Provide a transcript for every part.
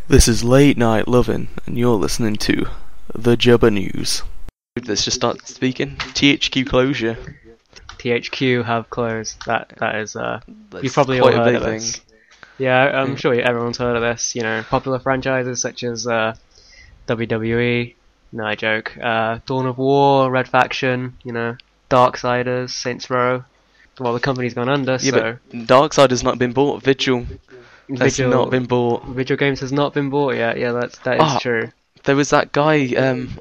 This is Late Night Lovin', and you're listening to the Jubbernews. Let's just start speaking. THQ closure. THQ have closed. That is you've probably all heard of this. Yeah, I'm sure everyone's heard of this. You know, popular franchises such as WWE. No, I joke. Dawn of War, Red Faction. You know, Darksiders, Saints Row. Well, the company's gone under. Yeah, so but Darksiders not been bought. Vigil has not been bought. Vigil Games has not been bought yet. Yeah, that is true. There was that guy.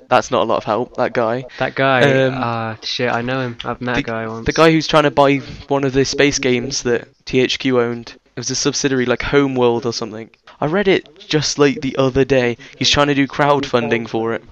That's not a lot of help. That guy. Shit, I know him. I've met a guy once. The guy who's trying to buy one of the space games that THQ owned. It was a subsidiary like Homeworld or something. I read it just like the other day. He's trying to do crowdfunding for it.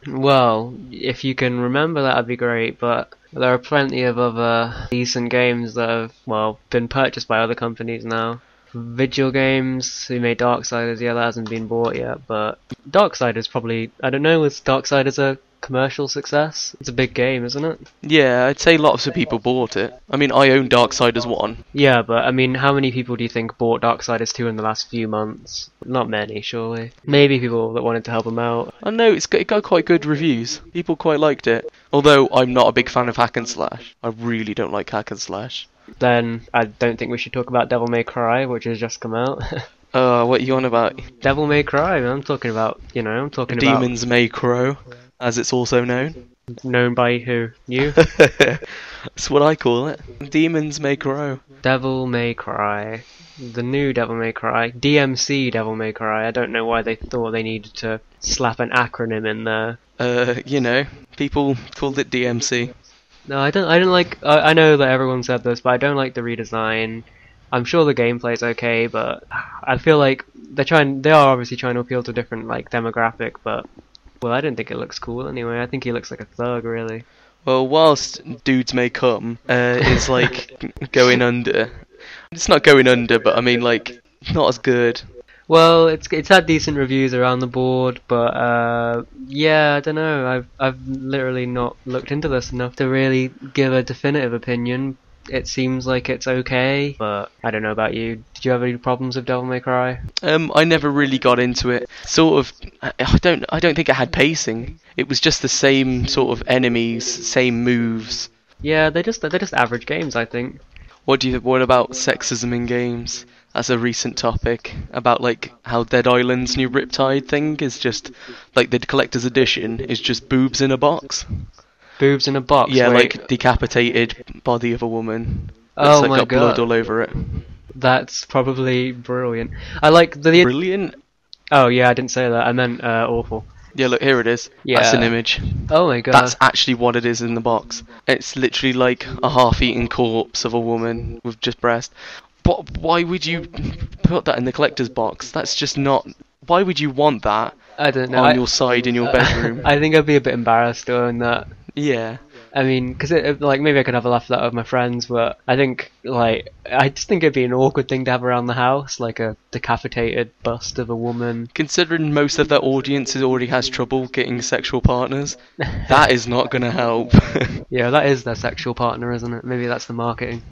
Well, if you can remember, that'd be great. But there are plenty of other decent games that have, well, been purchased by other companies now. Vigil Games, who made Darksiders, yeah, that hasn't been bought yet, but Darksiders probably, I don't know, was Darksiders a commercial success? It's a big game, isn't it? Yeah, I'd say lots of people bought it. I mean, I own Darksiders 1. Yeah, but I mean, how many people do you think bought Darksiders 2 in the last few months? Not many, surely. Maybe people that wanted to help them out. I know, it got quite good reviews. People quite liked it. Although, I'm not a big fan of hack and slash. I really don't like hack and slash. Then I don't think we should talk about Devil May Cry, which has just come out. What are you on about? Devil May Cry, I'm talking about, Demons May Crow, as it's also known. Known by who? You? That's what I call it. Demons May Crow. Devil May Cry. The new Devil May Cry. DMC Devil May Cry. I don't know why they thought they needed to slap an acronym in there. You know, people called it DMC. No, I don't like. I know that everyone said this, but I don't like the redesign. I'm sure the gameplay's okay, but I feel like they are obviously trying to appeal to a different like demographic. But well, I don't think it looks cool anyway. I think he looks like a thug, really. Well, whilst Dudes May Come is like going under. It's not going under, but I mean like not as good. Well, it's had decent reviews around the board, but yeah, I don't know. I've literally not looked into this enough to really give a definitive opinion. It seems like it's okay, but I don't know about you. Did you have any problems with Devil May Cry? I never really got into it. Sort of, I don't think it had pacing. It was just the same sort of enemies, same moves. Yeah, they're just average games, I think. What about sexism in games? That's a recent topic about like how Dead Island's new Riptide thing is just like the collector's edition is just boobs in a box. Boobs in a box? Yeah, wait. like decapitated body of a woman. Oh like my got god. Blood all over it. That's probably brilliant. I like the Brilliant? Oh yeah, I didn't say that. I meant awful. Yeah, look, here it is. Yeah. That's an image. Oh my god. That's actually what it is in the box. It's literally like a half-eaten corpse of a woman with just breast. But why would you put that in the collector's box? That's just not... Why would you want that I don't know. on your side in your bedroom? I think I'd be a bit embarrassed doing that. Yeah. I mean, because like maybe I could have a laugh at that with my friends, but I think I just think it'd be an awkward thing to have around the house, like a decapitated bust of a woman. Considering most of their audience already has trouble getting sexual partners, that is not going to help. Yeah, that is their sexual partner, isn't it? Maybe that's the marketing.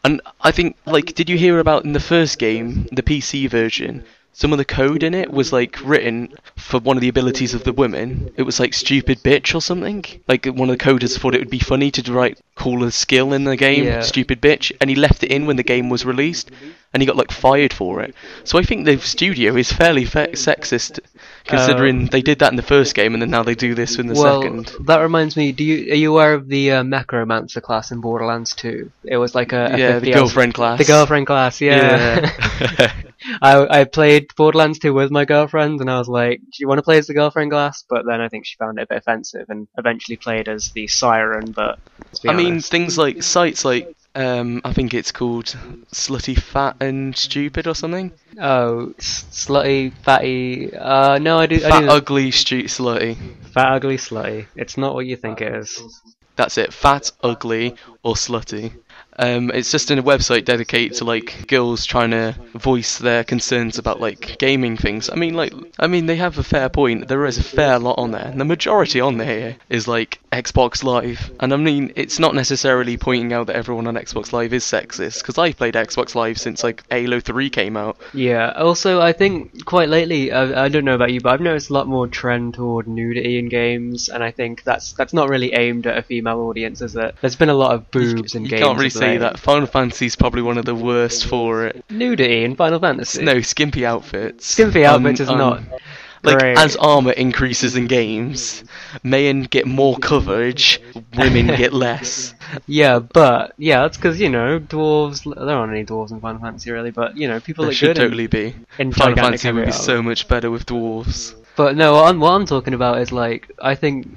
And I think, like, did you hear about in the first game, the PC version? Some of the code in it was like written for one of the abilities of the women. It was like stupid bitch or something. Like one of the coders thought it would be funny to call a skill in the game, yeah. Stupid bitch, and he left it in when the game was released, and he got like fired for it. So I think the studio is fairly sexist, considering they did that in the first game, and then now they do this in the second. That reminds me. Are you aware of the Necromancer class in Borderlands 2? It was like the girlfriend class. The girlfriend class, yeah. I played Borderlands 2 with my girlfriend, and I was like, do you want to play as the girlfriend class? But then I think she found it a bit offensive, and eventually played as the Siren, but I mean, things like sites like, I think it's called Slutty, Fat and Stupid or something. Oh, slutty, fatty, no I do... Fat, ugly, slutty. Fat, ugly, slutty. It's not what you think it is. That's it, fat, ugly, or slutty. It's just in a website dedicated to like girls trying to voice their concerns about like gaming things. I mean they have a fair point. There is a fair lot on there, and the majority on there is like Xbox Live. And I mean, it's not necessarily pointing out that everyone on Xbox Live is sexist, because I've played Xbox Live since like Halo 3 came out. Yeah. Also, I think quite lately, I don't know about you, but I've noticed a lot more trend toward nudity in games, and I think that's not really aimed at a female audience, is it? There's been a lot of boobs in games. You can't really say that. Final Fantasy's probably one of the worst for it. Nudity in Final Fantasy? No, skimpy outfits. Skimpy outfits is not. Like, great. as armor increases in games, men get more coverage, women get less. Yeah, but that's because dwarves. There aren't any dwarves in Final Fantasy really, but people There look should good. totally be. In Final gigantic Fantasy would be heavy so much better with dwarves. But no, what I'm talking about is I think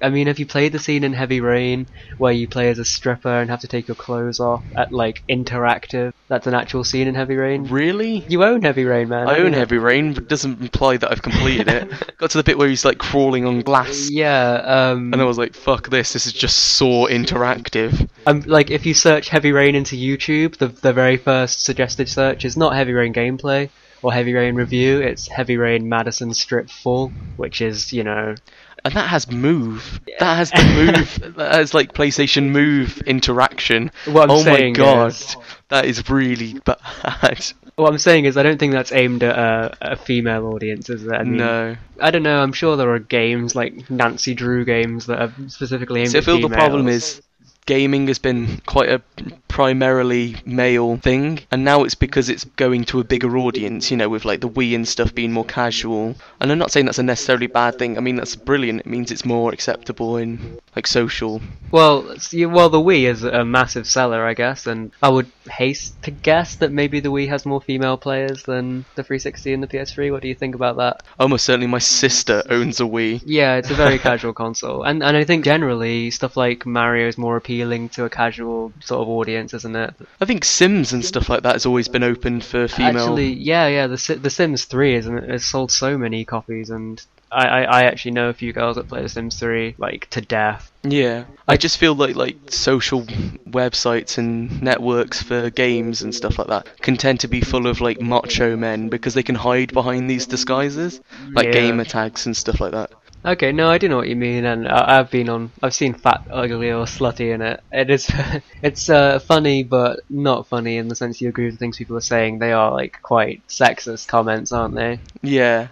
have you played the scene in Heavy Rain where you play as a stripper and have to take your clothes off at interactive? That's an actual scene in Heavy Rain. Really? You own Heavy Rain, man. I own Heavy Rain, but it doesn't imply that I've completed it. Got to the bit where he's like crawling on glass. Yeah. And I was like, fuck this is just so interactive. If you search Heavy Rain into YouTube, the very first suggested search is not Heavy Rain gameplay or Heavy Rain review, it's Heavy Rain Madison Strip Full, which is, And that has Move. That has the Move. That has like PlayStation Move interaction. What I'm oh my saying god, is, that is really bad. What I'm saying is, I don't think that's aimed at a female audience, is it? No. I don't know. I'm sure there are games like Nancy Drew games that are specifically aimed I at feel females. the problem is gaming has been quite a primarily male thing, and now it's because it's going to a bigger audience, with like the Wii and stuff being more casual. And I'm not saying that's a necessarily bad thing. I mean, that's brilliant. It means it's more acceptable in like social. Well, the Wii is a massive seller, I guess, and I would haste to guess that maybe the Wii has more female players than the 360 and the PS3. What do you think about that? Almost certainly my sister owns a Wii. Yeah, it's a very casual console, and I think generally stuff like Mario is more appealing to a casual sort of audience, isn't it? I think Sims and stuff like that has always been open for female. Actually, yeah, the Sims 3 has sold so many copies, and I actually know a few girls that play The Sims 3 to death. Yeah, I just feel like social websites and networks for games and stuff like that can tend to be full of like macho men because they can hide behind ththese disguises, like gamer tags and stuff like that. Okay, no, I do know what you mean, and I've seen Fat, Ugly, or Slutty in it. It's funny, but not funny in the sense you agree with the things people are saying. They are quite sexist comments, aren't they? Yeah,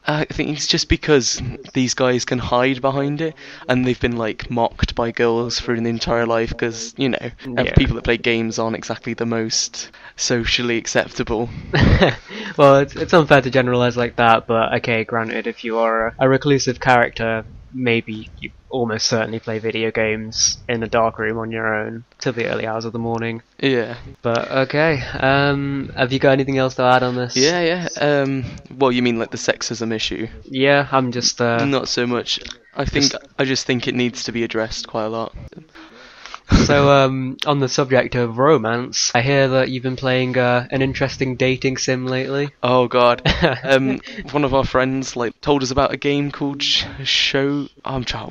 I think it's just because these guys can hide behind it, and they've been mocked by girls through the entire life because people that play games aren't exactly the most socially acceptable. Well, it's unfair to generalize like that, but okay, granted, if you are a reclusive character, maybe you almost certainly play video games in a dark room on your own till the early hours of the morning. Yeah. But okay, have you got anything else to add on this? Yeah. Well, you mean the sexism issue? Yeah, I'm just not so much. I just think it needs to be addressed quite a lot. So, on the subject of romance, I hear that you've been playing an interesting dating sim lately. Oh god. One of our friends told us about a game called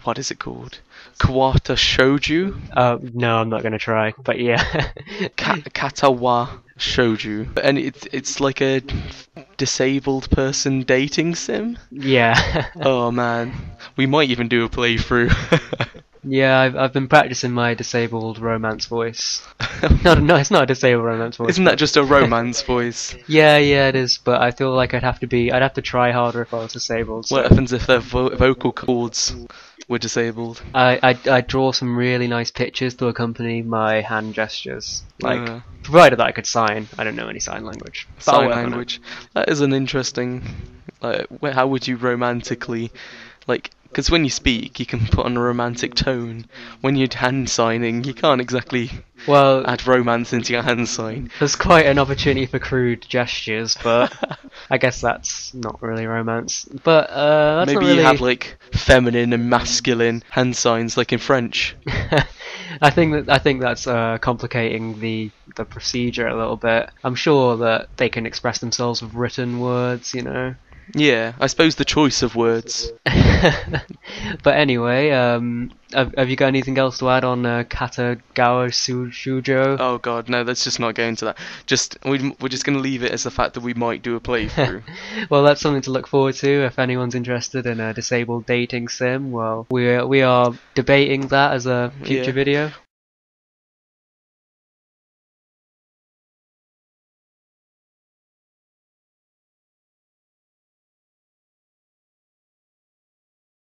what is it called? Kawata Shouju? No, I'm not gonna try, but yeah. Katawa Shouju. And it's like a disabled person dating sim? Yeah. Oh man. We might even do a playthrough. Yeah, I've been practicing my disabled romance voice. No, it's not a disabled romance voice. Isn't that just a romance voice? Yeah, it is. But I feel like I'd have to try harder if I was disabled. So. What happens if their vocal cords were disabled? I draw some really nice pictures to accompany my hand gestures. Provided that I could sign. I don't know any sign language. Sign language. That is an interesting. How would you romantically, because when you speak, you can put on a romantic tone. When you're hand signing, you can't exactly add romance into your hand sign. There's quite an opportunity for crude gestures, but I guess that's not really romance. But that's maybe not really... you have feminine and masculine hand signs, like in French. I think that's complicating the procedure a little bit. I'm sure that they can express themselves with written words, Yeah, I suppose the choice of words. But anyway, have you got anything else to add on Katagawa Shujo? Oh god, no, let's just not go into that. We're just going to leave it as the fact that we might do a playthrough. Well, that's something to look forward to if anyone's interested in a disabled dating sim. Well, we are debating that as a future Yeah. video.